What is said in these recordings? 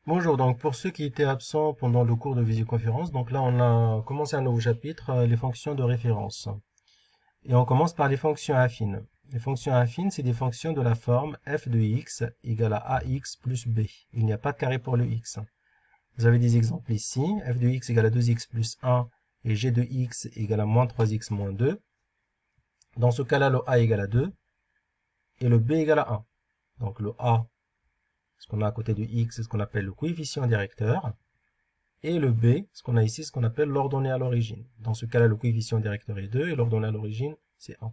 Bonjour, donc pour ceux qui étaient absents pendant le cours de visioconférence, donc là on a commencé un nouveau chapitre, les fonctions de référence. Et on commence par les fonctions affines. Les fonctions affines, c'est des fonctions de la forme f de x égale à ax plus b. Il n'y a pas de carré pour le x. Vous avez des exemples ici, f de x égale à 2x plus 1 et g de x égale à moins 3x moins 2. Dans ce cas-là, le a égale à 2 et le b égale à 1. Donc le a, ce qu'on a à côté de x, c'est ce qu'on appelle le coefficient directeur. Et le b, ce qu'on a ici, ce qu'on appelle l'ordonnée à l'origine. Dans ce cas-là, le coefficient directeur est 2 et l'ordonnée à l'origine, c'est 1.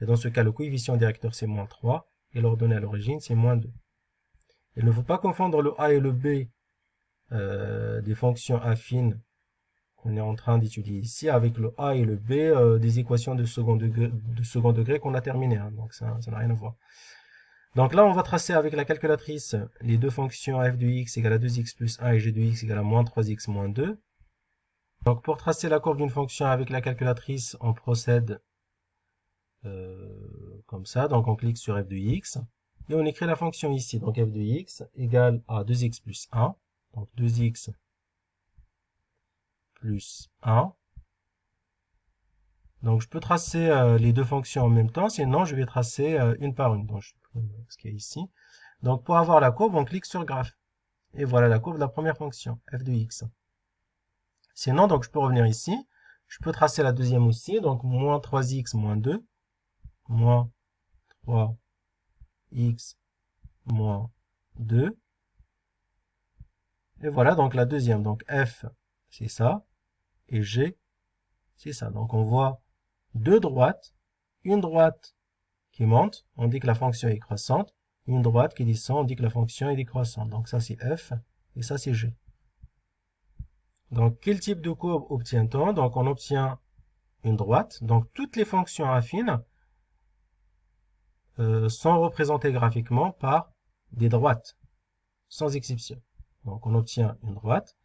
Et dans ce cas, le coefficient directeur, c'est moins 3 et l'ordonnée à l'origine, c'est moins 2. Il ne faut pas confondre le a et le b des fonctions affines qu'on est en train d'étudier ici avec le a et le b des équations de second degré qu'on a terminées. Hein. Donc ça n'a rien à voir. Donc là, on va tracer avec la calculatrice les deux fonctions f de x égale à 2x plus 1 et g de x égale à moins 3x moins 2. Donc pour tracer la courbe d'une fonction avec la calculatrice, on procède comme ça. Donc on clique sur f de x et on écrit la fonction ici. Donc f de x égale à 2x plus 1. Donc 2x plus 1. Donc je peux tracer les deux fonctions en même temps, sinon je vais tracer une par une. Donc je prends ce qu'il y a ici. Donc pour avoir la courbe, on clique sur graphe. Et voilà la courbe de la première fonction, f de x. Sinon, donc je peux revenir ici. Je peux tracer la deuxième aussi. Donc moins 3x moins 2. Moins 3x moins 2. Et voilà donc la deuxième. Donc f, c'est ça. Et g, c'est ça. Donc on voit deux droites. Une droite qui monte, on dit que la fonction est croissante. Une droite qui descend, on dit que la fonction est décroissante. Donc ça c'est f et ça c'est g. Donc quel type de courbe obtient-on? Donc on obtient une droite. Donc toutes les fonctions affines sont représentées graphiquement par des droites, sans exception. Donc on obtient une droite.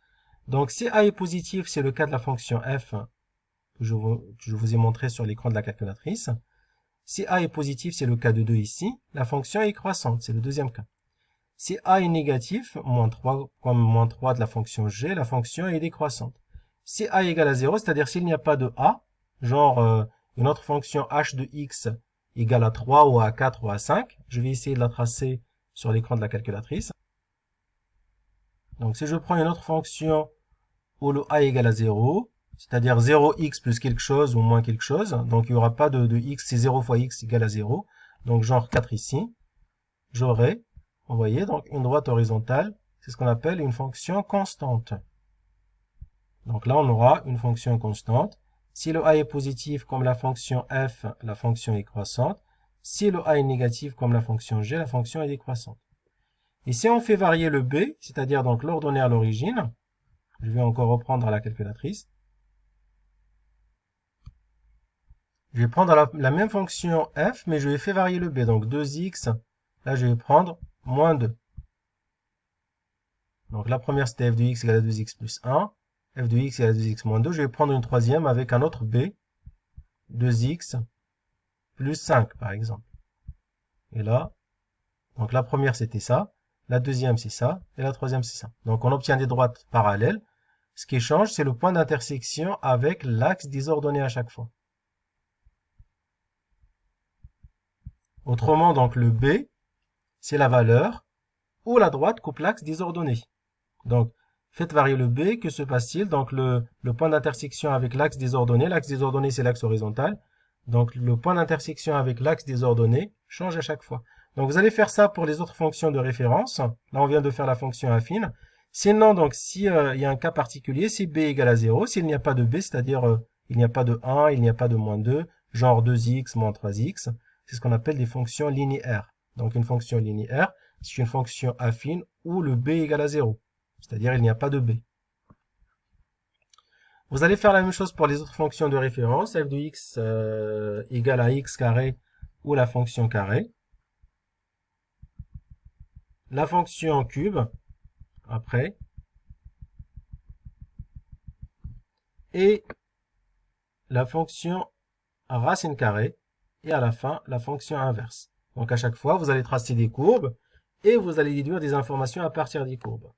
Donc si a est positif, c'est le cas de la fonction f que je vous ai montré sur l'écran de la calculatrice. Si a est positif, c'est le cas de 2 ici. La fonction est croissante, c'est le deuxième cas. Si a est négatif, moins 3, comme moins 3 de la fonction g, la fonction est décroissante. Si a égale à 0, c'est-à-dire s'il n'y a pas de a, genre une autre fonction h de x égale à 3 ou à 4 ou à 5, je vais essayer de la tracer sur l'écran de la calculatrice. Donc si je prends une autre fonction où le a égale à 0, c'est-à-dire 0x plus quelque chose ou moins quelque chose, donc il n'y aura pas de x, c'est 0 fois x égale à 0, donc genre 4 ici, j'aurai, vous voyez, donc une droite horizontale, c'est ce qu'on appelle une fonction constante. Donc là, on aura une fonction constante. Si le a est positif comme la fonction f, la fonction est croissante. Si le a est négatif comme la fonction g, la fonction est décroissante. Et si on fait varier le b, c'est-à-dire donc l'ordonnée à l'origine, je vais encore reprendre à la calculatrice. Je vais prendre la même fonction f, mais je vais faire varier le b. Donc 2x, là je vais prendre moins 2. Donc la première c'était f de x égale à 2x plus 1. F de x égale à 2x moins 2. Je vais prendre une troisième avec un autre b. 2x plus 5 par exemple. Et là, donc la première c'était ça. La deuxième c'est ça. Et la troisième c'est ça. Donc on obtient des droites parallèles. Ce qui change, c'est le point d'intersection avec l'axe des ordonnées à chaque fois. Autrement, donc le b, c'est la valeur où la droite coupe l'axe des ordonnées. Donc, faites varier le b, que se passe-t-il? Donc, le point d'intersection avec l'axe des ordonnées, c'est l'axe horizontal. Donc, le point d'intersection avec l'axe des ordonnées change à chaque fois. Donc, vous allez faire ça pour les autres fonctions de référence. Là, on vient de faire la fonction affine. Sinon, donc, si il y a un cas particulier, si b égale à 0, s'il n'y a pas de b, c'est-à-dire il n'y a pas de 1, il n'y a pas de moins 2, genre 2x moins 3x, c'est ce qu'on appelle des fonctions linéaires. Donc, une fonction linéaire, c'est une fonction affine où le b égale à 0. C'est-à-dire il n'y a pas de b. Vous allez faire la même chose pour les autres fonctions de référence, f de x égale à x carré ou la fonction carré. La fonction cube, après, et la fonction racine carrée, et à la fin, la fonction inverse. Donc à chaque fois, vous allez tracer des courbes, et vous allez déduire des informations à partir des courbes.